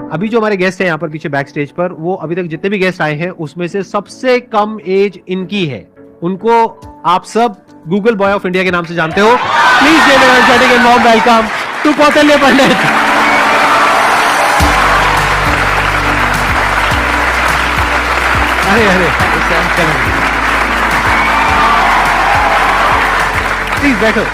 अभी जो हमारे गेस्ट हैं यहाँ पर पीछे बैक स्टेज पर, वो अभी तक जितने भी गेस्ट आए हैं उसमें से सबसे कम एज इनकी है। उनको आप सब गूगल बॉय ऑफ इंडिया के नाम से जानते हो। प्लीज वार्म वेलकम टू कौशल्य पंडित। अरे अरे प्लीज बैठो।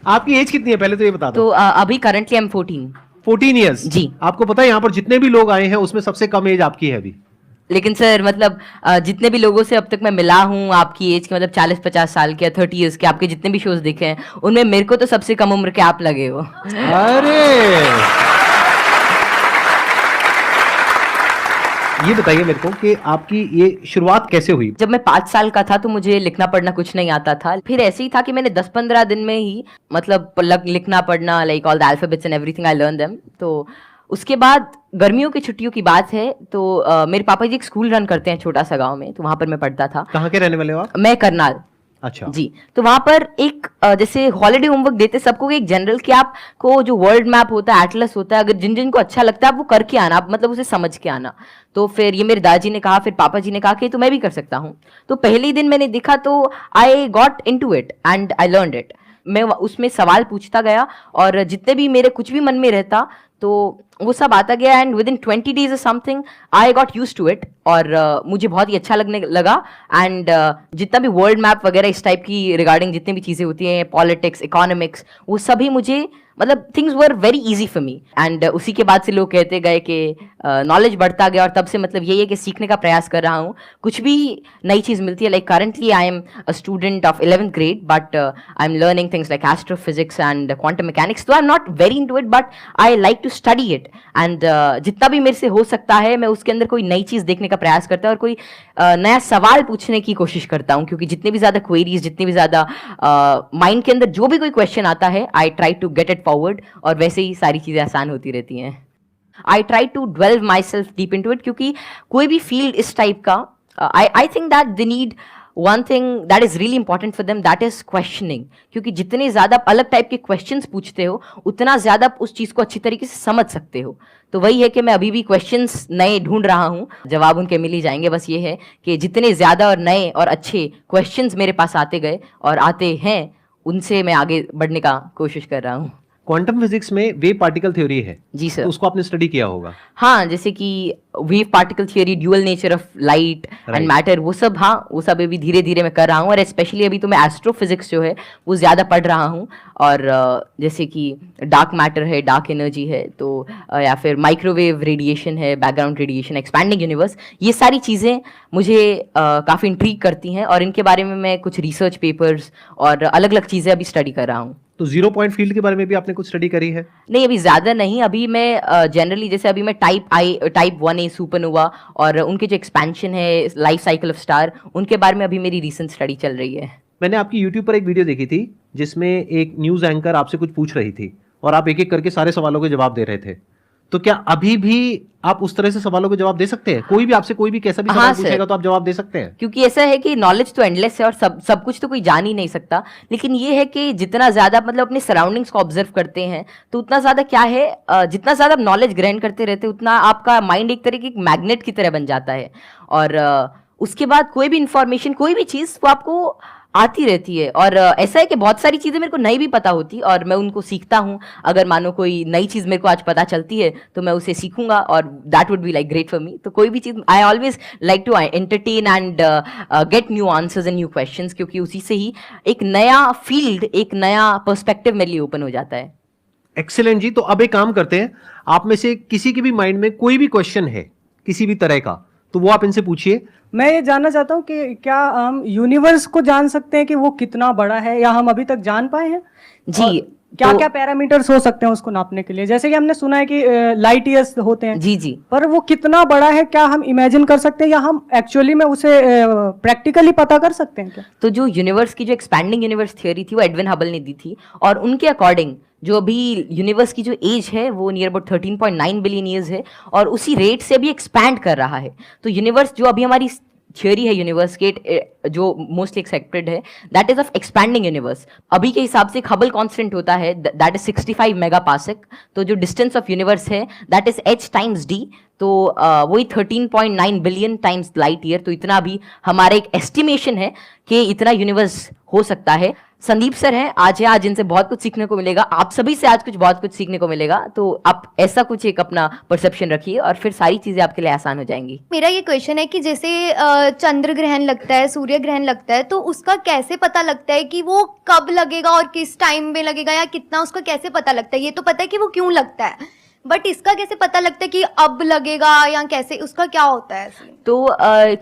आपकी एज कितनी है पहले तो ये बता दो। तो अभी करंटली आई एम 14 ईयर्स जी। आपको पता है यहाँ पर जितने भी लोग आए हैं उसमें सबसे कम एज आपकी है अभी। लेकिन सर मतलब जितने भी लोगों से अब तक मैं मिला हूँ आपकी एज के, मतलब 40-50 साल के, 30 इयर्स के, आपके जितने भी शोज देखे हैं उनमें मेरे को तो सबसे कम उम्र के आप लगे हो। अरे ये बताइए मेरे को कि आपकी ये शुरुआत कैसे हुई। जब मैं 5 साल का था तो मुझे लिखना पढ़ना कुछ नहीं आता था। फिर ऐसे ही था कि मैंने 10-15 दिन में ही मतलब लिखना पढ़ना, like all the alphabets and everything I learn them. तो उसके बाद गर्मियों की छुट्टियों की बात है तो मेरे पापा जी एक स्कूल रन करते हैं छोटा सा गांव में, तो वहां पर मैं पढ़ता था। कहाँ के रहने वाले हो आप? मैं करनाल। अच्छा जी। तो वहां पर एक जैसे हॉलिडे होमवर्क देते सबको एक जनरल कि आपको जो वर्ल्ड मैप होता है, एटलस होता है, अगर जिन जिन को अच्छा लगता है आप वो करके आना, आप मतलब उसे समझ के आना। तो फिर ये मेरे दादाजी ने कहा, फिर पापा जी ने कहा कि तो मैं भी कर सकता हूँ। तो पहले ही दिन मैंने देखा तो I got into it and I learned it. मैं उसमें सवाल पूछता गया और जितने भी मेरे कुछ भी मन में रहता तो वो सब आता गया and with in 20 days something I got use to it और मुझे बहुत ही अच्छा लगने लगा। एंड जितना भी वर्ल्ड मैप वगैरह इस टाइप की रिगार्डिंग जितनी भी चीज़ें होती हैं, पॉलिटिक्स, इकोनॉमिक्स, वो सभी मुझे मतलब things were very easy for me. And उसी के बाद से लोग कहते गए कि नॉलेज बढ़ता गया और तब से मतलब यही है कि सीखने का प्रयास कर रहा हूँ। कुछ भी नई चीज़ मिलती है, like currently I am a student of 11th grade but I am learning things like astrophysics and quantum mechanics. तो I am not very into it but I like to study it and जितना भी मेरे से हो सकता है मैं उसके अंदर कोई नई चीज़ देखने का प्रयास करता हूँ और कोई नया सवाल पूछने की कोशिश करता हूँ, क्योंकि जितने भी ज़्यादा क्वेरीज, जितनी भी ज़्यादा माइंड के अंदर जो भी कोई क्वेश्चन आता है I try to get it forward और वैसे ही सारी चीज़ें आसान होती रहती हैं। I try to develop myself deep into it, क्योंकि कोई भी फील्ड इस टाइप का I think that they need one thing that is really important for them, that is questioning. क्योंकि जितने ज़्यादा अलग टाइप के क्वेश्चंस पूछते हो उतना ज़्यादा उस चीज़ को अच्छी तरीके से समझ सकते हो। तो वही है कि मैं अभी भी क्वेश्चंस नए ढूंढ रहा हूँ, जवाब उनके मिल ही जाएंगे। बस ये है कि जितने ज़्यादा और नए और अच्छे क्वेश्चंस मेरे पास आते गए और आते हैं उनसे मैं आगे बढ़ने का कोशिश कर रहा हूँ। क्वांटम फिजिक्स में वेव पार्टिकल थ्योरी है जी सर। तो उसको आपने स्टडी किया होगा। हाँ, जैसे कि wave particle theory, dual nature of light and matter, वो सब, हाँ वो सब अभी धीरे धीरे मैं कर रहा हूँ। और स्पेशली अभी तो मैं एस्ट्रोफिजिक्स जो है वो ज़्यादा पढ़ रहा हूँ। और जैसे कि डार्क मैटर है, डार्क एनर्जी है, तो या फिर माइक्रोवेव रेडिएशन है, बैकग्राउंड रेडिएशन, एक्सपैंडिंग यूनिवर्स, ये सारी चीज़ें मुझे काफ़ी इंट्रीग करती हैं और इनके बारे में मैं कुछ रिसर्च पेपर्स और अलग अलग चीज़ें अभी स्टडी कर रहा हूँ। तो 0 पॉइंट फील्ड के बारे में भी आपने कुछ स्टडी करी है? नहीं, अभी ज़्यादा नहीं। अभी मैं जनरली जैसे अभी मैं टाइप 1A सुपरनोवा और उनके जो एक्सपेंशन है, लाइफ साइकिल ऑफ स्टार, उनके बारे में अभी मेरी रिसेंट स्टडी चल रही है। मैंने आपकी YouTube पर एक वीडियो देखी थी जिसमें एक न्यूज़ एंकर आपसे कुछ पूछ रही थी और आप एक एक करके सारे सवालों के जवाब दे रहे थे। तो क्या अभी भी आप उस तरह से सवालों के जवाब दे सकते हैं? कोई भी आपसे कोई भी कैसा भी सवाल पूछेगा तो आप जवाब दे सकते हैं? क्योंकि ऐसा है कि नॉलेज तो एंडलेस है और सब कुछ तो कोई जान ही नहीं सकता। लेकिन ये है कि जितना ज़्यादा मतलब अपने सराउंडिंग्स को ऑब्जर्व करते हैं तो उतना ज़्यादा क्या है, जितना ज़्यादा नॉलेज ग्रहण करते रहते उतना आपका माइंड एक तरह की मैग्नेट की तरह बन जाता है। और उसके बाद कोई भी इंफॉर्मेशन, कोई भी चीज़ वो आपको आती रहती है। और ऐसा है कि बहुत सारी चीज़ें मेरे को नहीं भी पता होती और मैं उनको सीखता हूँ। अगर मानो कोई नई चीज़ मेरे को आज पता चलती है तो मैं उसे सीखूंगा और that would be like great for me. तो कोई भी चीज़ I always like to entertain and get new answers and new questions, क्योंकि उसी से ही एक नया फील्ड, एक नया पर्सपेक्टिव मेरे लिए ओपन हो जाता है। एक्सीलेंट जी। तो अब एक काम करते हैं, आप में से किसी के भी माइंड में कोई भी क्वेश्चन है किसी भी तरह का तो वो आप इनसे पूछिए। मैं ये जानना चाहता हूँ कि क्या हम यूनिवर्स को जान सकते हैं कि वो कितना बड़ा है, या हम अभी तक जान पाए हैं? जी, क्या क्या पैरामीटर्स हो सकते हैं उसको नापने के लिए? जैसे कि हमने सुना है कि लाइट ईयर्स होते हैं। जी जी। पर वो कितना बड़ा है, क्या हम इमेजिन कर सकते हैं या हम एक्चुअली में उसे प्रैक्टिकली पता कर सकते हैं क्या? तो जो यूनिवर्स की जो एक्सपैंडिंग यूनिवर्स थ्योरी थी वो एडविन हबल ने दी थी और उनके अकॉर्डिंग जो अभी यूनिवर्स की जो एज है वो नियर अबाउट 13.9 बिलियन ईयर्स है और उसी रेट से अभी एक्सपैंड कर रहा है। तो यूनिवर्स जो अभी हमारी थियोरी है यूनिवर्स के जो मोस्टली एक्सेप्टेड है, that is of expanding universe. अभी के हिसाब से हबल कांस्टेंट होता है दैट इज 65 मेगापास्क। तो जो डिस्टेंस ऑफ यूनिवर्स है that is h times d, तो वही 13.9 बिलियन टाइम्स लाइट ईयर। तो इतना भी हमारा एक एस्टिमेशन है कि इतना यूनिवर्स हो सकता है। संदीप सर हैं आज इनसे बहुत कुछ सीखने को मिलेगा, आप सभी से आज बहुत कुछ सीखने को मिलेगा। तो आप ऐसा कुछ एक अपना परसेप्शन रखिए और फिर सारी चीजें आपके लिए आसान हो जाएंगी। मेरा ये क्वेश्चन है कि जैसे चंद्र ग्रहण लगता है, सूर्य ग्रहण लगता है, तो उसका कैसे पता लगता है कि वो कब लगेगा और किस टाइम में लगेगा, या कितना, उसका कैसे पता लगता है? ये तो पता है कि वो क्यों लगता है, बट इसका कैसे पता लगता है कि अब लगेगा, या कैसे, उसका क्या होता है? तो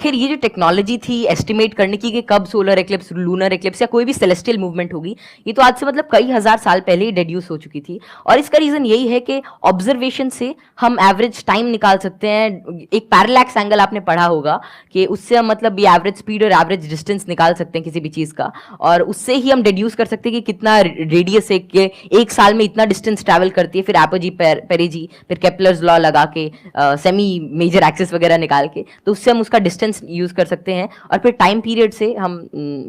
खैर ये जो टेक्नोलॉजी थी एस्टिमेट करने की कि कब सोलर एक्लिप्स, लूनर एक्लिप्स या कोई भी सेलेस्टियल मूवमेंट होगी, ये तो आज से मतलब कई हजार साल पहले ही डेड्यूस हो चुकी थी। और इसका रीजन यही है कि ऑब्जर्वेशन से हम एवरेज टाइम निकाल सकते हैं। एक पैरेलैक्स एंगल आपने पढ़ा होगा कि उससे हम मतलब ये एवरेज स्पीड और एवरेज डिस्टेंस निकाल सकते हैं किसी भी चीज का, और उससे ही हम डिड्यूस कर सकते हैं कि कितना रेडियस है कि एक साल में इतना डिस्टेंस ट्रैवल करती है। फिर एपोजी पेरेजी, फिर केपलर्स लॉ लगा के सेमी मेजर एक्सिस वगैरह निकाल के, तो उससे हम उसका डिस्टेंस यूज कर सकते हैं और फिर टाइम पीरियड से हम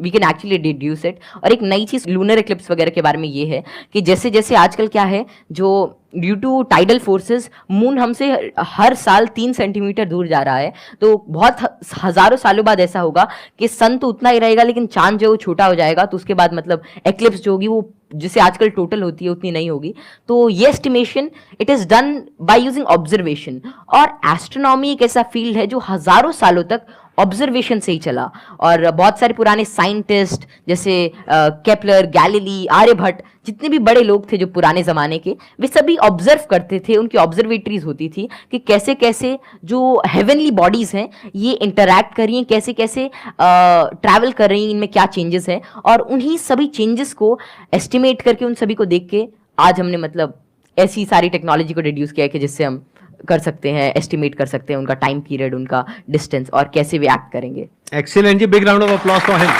we can actually deduce it. और एक नई चीज लूनर एक्लिप्स वगैरह के बारे में ये है कि जैसे जैसे आजकल क्या है, जो due to tidal forces moon हमसे हर साल 3 सेंटीमीटर दूर जा रहा है। तो बहुत हजारों सालों बाद ऐसा होगा कि सन तो उतना ही रहेगा लेकिन चांद जो छोटा हो जाएगा, तो उसके बाद मतलब एक्लिप्स जो होगी वो जिसे आजकल टोटल होती है उतनी नहीं होगी। तो ये estimation it is done by using observation. और एस्ट्रोनॉमी एक ऐसा फील्ड है जो हजारों सालों तक ऑब्जर्वेशन से ही चला, और बहुत सारे पुराने साइंटिस्ट जैसे केपलर, गैलीली, आर्यभट्ट, जितने भी बड़े लोग थे जो पुराने जमाने के, वे सभी ऑब्जर्व करते थे। उनकी ऑब्जर्वेटरीज होती थी कि कैसे कैसे जो हेवनली बॉडीज हैं ये इंटरैक्ट कर रही हैं, कैसे कैसे ट्रैवल कर रही हैं, इनमें क्या चेंजेस हैं, और उन्हीं सभी चेंजेस को एस्टिमेट करके उन सभी को देख के आज हमने मतलब ऐसी सारी टेक्नोलॉजी को डिड्यूस किया है कि जिससे हम कर सकते हैं, एस्टिमेट कर सकते हैं उनका टाइम पीरियड, उनका डिस्टेंस और कैसे वे एक्ट करेंगे। एक्सीलेंट जी, big round of applause for him.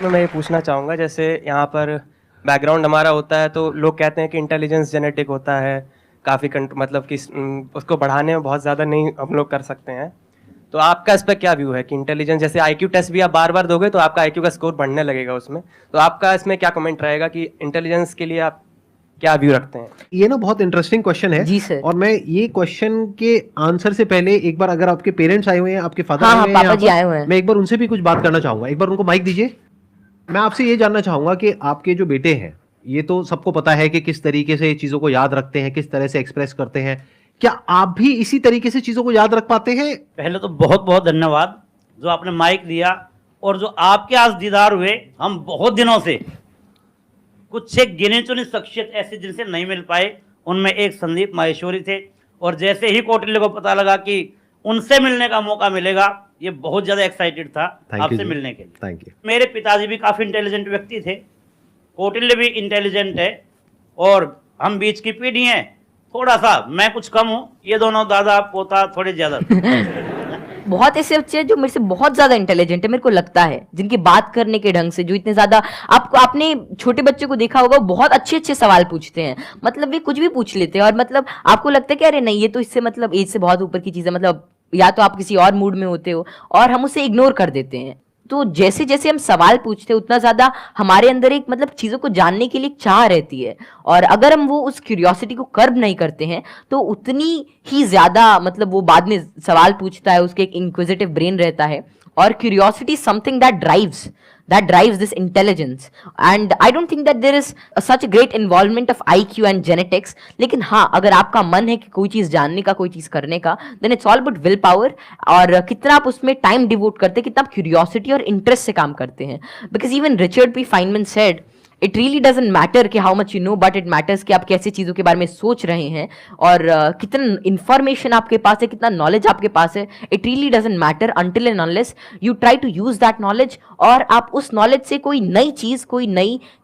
मैं ये पूछना चाहूँगा, जैसे यहाँ पर बैकग्राउंड हमारा होता है तो लोग कहते हैं कि इंटेलिजेंस जेनेटिक होता है, काफ़ी मतलब कि उसको बढ़ाने में बहुत ज़्यादा नहीं हम लोग कर सकते हैं। तो आपका इस पर क्या व्यू है कि इंटेलिजेंस, जैसे आईक्यू टेस्ट भी आप बार बार दोगे तो आपका आईक्यू का स्कोर बढ़ने लगेगा उसमें, तो आपका इसमें क्या कमेंट रहेगा कि इंटेलिजेंस के लिए आप क्या व्यू रखते हैं? ये ना बहुत इंटरेस्टिंग क्वेश्चन है जी सर। और मैं ये क्वेश्चन के आंसर से पहले एक बार, अगर आपके पेरेंट्स आए हुए हैं, आपके फादर हाँ, आए हुए हैं, पापा जी आए हुए हैं, मैं एक बार उनसे भी कुछ बात करना चाहूंगा। एक बार उनको माइक दीजिए। मैं आपसे ये जानना चाहूंगा कि आपके जो बेटे हैं, ये तो सबको पता है कि किस तरीके से चीजों को याद रखते हैं, किस तरह से एक्सप्रेस करते हैं, क्या आप भी इसी तरीके से चीजों को याद रख पाते हैं? पहले तो बहुत बहुत धन्यवाद जो आपने माइक दिया, और जो आपके आज दीदार हुए। हम बहुत दिनों से कुछ एक गिने चुने शख्सियत ऐसे जिनसे नहीं मिल पाए, उनमें एक संदीप माहेश्वरी थे, और जैसे ही कौटिल्य को पता लगा कि उनसे मिलने का मौका मिलेगा, ये बहुत ज्यादा एक्साइटेड था आपसे मिलने के लिए। Thank you. मेरे पिताजी भी काफी इंटेलिजेंट व्यक्ति थे, कौटिल्य भी इंटेलिजेंट है, और हम बीच की पीढ़ी हैं। थोड़ा सा मैं कुछ कम हूँ, ये दोनों दादा पोता थोड़े ज्यादा। बहुत ऐसे बच्चे हैं जो मेरे से बहुत ज्यादा इंटेलिजेंट है, मेरे को लगता है, जिनकी बात करने के ढंग से, जो इतने ज्यादा, आपने छोटे बच्चे को देखा होगा, बहुत अच्छे अच्छे सवाल पूछते हैं, मतलब वे कुछ भी पूछ लेते हैं, और मतलब आपको लगता है कि अरे नहीं ये तो इससे मतलब एज से बहुत ऊपर की चीज है, मतलब या तो आप किसी और मूड में होते हो, और हम उसे इग्नोर कर देते हैं। तो जैसे जैसे हम सवाल पूछते हैं उतना ज्यादा हमारे अंदर एक मतलब चीजों को जानने के लिए एक चाह रहती है, और अगर हम वो उस क्यूरियोसिटी को कर्ब नहीं करते हैं तो उतनी ही ज्यादा मतलब वो बाद में सवाल पूछता है, उसके एक इंक्विजिटिव ब्रेन रहता है, और curiosity something that drives this intelligence, and I don't think that there is such a great involvement of IQ and genetics. लेकिन हाँ, अगर आपका मन है कि कोई चीज जानने का, कोई चीज करने का, then it's all about will power, और कितना आप उसमें टाइम डिवोट करते हैं, कितना आप क्यूरियोसिटी और इंटरेस्ट से काम करते हैं। Because even Richard P Feynman said it really doesn't matter कि how much you know, but it matters कि आप कैसे चीजों के बारे में सोच रहे हैं, और कितना इंफॉर्मेशन आपके पास है, कितना नॉलेज आपके पास है। It really doesn't matter until and unless you try to use that knowledge, और आप उस नॉलेज से कोई नई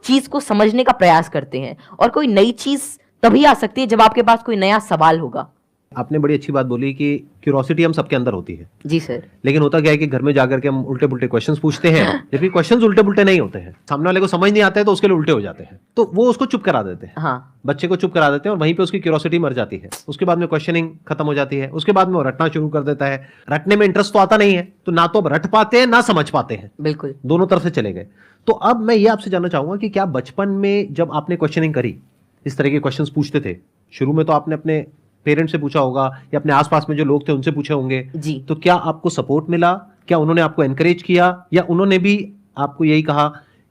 चीज को समझने का प्रयास करते हैं। और कोई नई चीज तभी आ सकती है जब आपके पास कोई नया सवाल होगा। आपने बड़ी अच्छी बात बोली कि क्यूरोसिटी हम सबके अंदर होती है, जी सर। लेकिन होता क्या है कि घर में जाकर के हम उल्टे पुल्टे क्वेश्चंस पूछते हैं, जबकि क्वेश्चंस उल्टे पुल्टे नहीं होते हैं, सामने वाले को समझ नहीं आता है तो उसके लिए उल्टे हो जाते हैं, तो वो उसको चुप करा देते हैं, हाँ बच्चे को चुप करा देते हैं और वहीं पे उसकी क्यूरोसिटी मर जाती है। उसके बाद में क्वेश्चनिंग खत्म हो जाती है, उसके बाद में वो रटना शुरू कर देता है। रटने में इंटरेस्ट तो आता नहीं है, तो ना तो अब रट पाते हैं ना समझ पाते हैं, बिल्कुल। दोनों तरफ से चले गए। तो अब मैं ये आपसे जानना चाहूंगा कि क्या बचपन में जब आपने क्वेश्चनिंग करी, इस तरह के क्वेश्चंस पूछते थे, शुरू में तो आपने अपने पेरेंट्स से पूछा होगा या अपने आसपास में जो लोग थे उनसे पूछे होंगे, जी। तो क्या आपको सपोर्ट मिला? क्या उन्होंने आपको एनकरेज किया या उन्होंने भी आपको यही कहा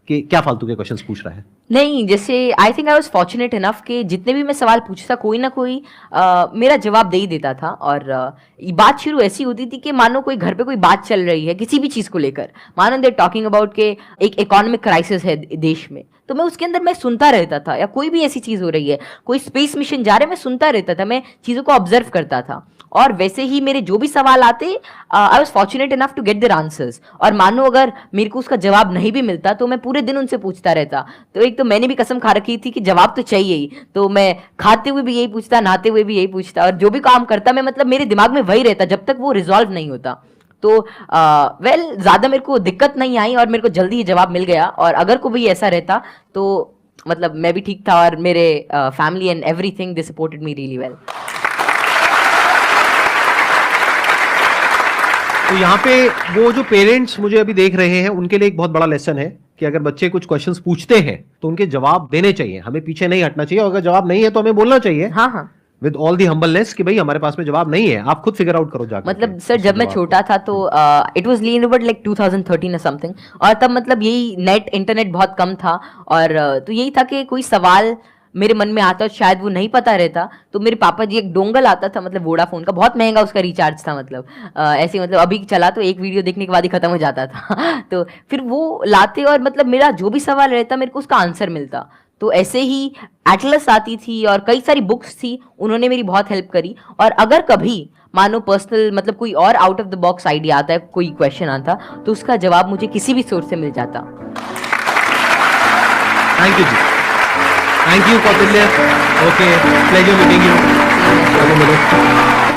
कि क्या फालतू के क्वेश्चंस पूछ रहा है? नहीं, जैसे I think I was fortunate enough कि जितने भी मैं सवाल पूछता कोई ना कोई मेरा जवाब दे ही देता था। और बात शुरू ऐसी होती थी कि मानो कोई घर पे कोई बात चल रही है किसी भी चीज़ को लेकर, मानो दे टॉकिंग अबाउट के एक इकोनॉमिक क्राइसिस है देश में, तो मैं उसके अंदर मैं सुनता रहता था, या कोई भी ऐसी चीज़ हो रही है, कोई स्पेस मिशन जा रहा है, मैं सुनता रहता था, मैं चीज़ों को ऑब्जर्व करता था। और वैसे ही मेरे जो भी सवाल आते I was fortunate enough to get their answers. और मानो अगर मेरे को उसका जवाब नहीं भी मिलता तो मैं पूरे दिन उनसे पूछता रहता। तो एक तो मैंने भी कसम खा रखी थी कि जवाब तो चाहिए ही, तो मैं खाते हुए भी यही पूछता, नहाते हुए भी यही पूछता, और जो भी काम करता मैं मतलब मेरे दिमाग में वही रहता जब तक वो रिजॉल्व नहीं होता। तो ज़्यादा मेरे को दिक्कत नहीं आई और मेरे को जल्दी ही जवाब मिल गया। और अगर कोई भी ऐसा रहता तो मतलब मैं भी ठीक था, और मेरे family and everything they supported me really well. तो यहाँ पे वो जो पेरेंट्स मुझे अभी देख रहे हैं उनके लिए एक बहुत बड़ा लेसन है कि अगर बच्चे कुछ क्वेश्चंस पूछते हैं तो उनके जवाब देने चाहिए, हमें पीछे नहीं हटना चाहिए, और अगर जवाब नहीं है तो हमें बोलना चाहिए हाँ हाँ, विद ऑल दी हम्बलनेस कि भाई हमारे पास में जवाब नहीं है, आप खुद फिगर आउट करो जाकर। मतलब सर जब मैं छोटा था तो इट वाज लीन लाइक 2013 और समथिंग, और तब मतलब यही नेट इंटरनेट बहुत कम था। और तो यही था कि कोई सवाल मेरे मन में आता, शायद वो नहीं पता रहता, तो मेरे पापा जी एक डोंगल आता था, मतलब वोडाफोन का, बहुत महंगा उसका रिचार्ज था, मतलब ऐसे मतलब अभी चला तो एक वीडियो देखने के बाद ही खत्म हो जाता था तो फिर वो लाते और मतलब मेरा जो भी सवाल रहता मेरे को उसका आंसर मिलता। तो ऐसे ही एटलस आती थी और कई सारी बुक्स थी, उन्होंने मेरी बहुत हेल्प करी। और अगर कभी मानो पर्सनल मतलब कोई और out of the box idea आता है, कोई क्वेश्चन आता, तो उसका जवाब मुझे किसी भी सोर्स से मिल जाता। थैंक यू जी, thank you Kautilya. Okay, pleasure meeting you.